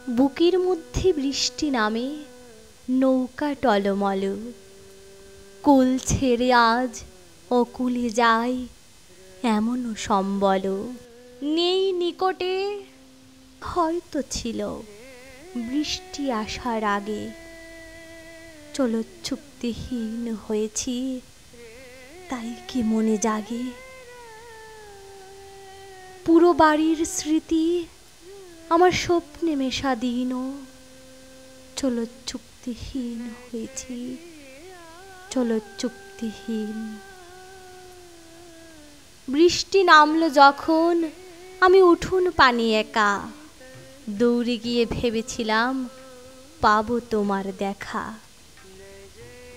বুকের মধ্যে বৃষ্টি নামে, নৌকা টলমল, কুল ছেড়ে আজ অকুলে যায় এমনও সম্বল। নেই নিকটে, হয়তো ছিল বৃষ্টি আসার আগে, চলো চুক্তিহীন হয়েছি তাই কি মনে জাগে। পুরো বাড়ির স্মৃতি আমার স্বপ্নে মেশা দিন, চলো চুক্তিহীন হয়েছি, চলো চুক্তিহীন। বৃষ্টি নামলো যখন আমি উঠোন পানি একা, দৌড়ে গিয়ে ভেবেছিলাম পাবো তোমার দেখা।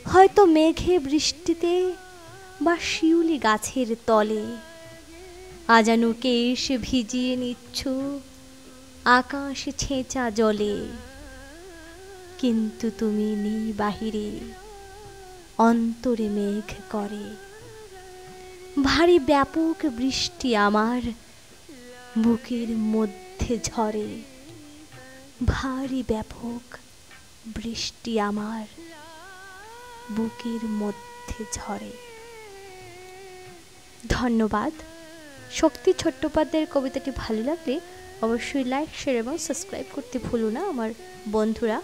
হয়তো মেঘে বৃষ্টিতে বা শিউলি গাছের তলে আজানুকে এসে ভিজিয়ে নিচ্ছ আকাশ ছেঁচা জলে। কিন্তু তুমি নেই বাহিরে, অন্তরে মেঘ করে। ভারী ব্যাপক বৃষ্টি আমার বুকের মধ্যে ঝরে, ভারী ব্যাপক বৃষ্টি আমার বুকের মধ্যে ঝরে। ধন্যবাদ। শক্তি চট্টোপাধ্যায়ের কবিতাটি ভালো লাগলে অবশ্যই লাইক, শেয়ার এবং সাবস্ক্রাইব করতে ভুলো না আমার বন্ধুরা।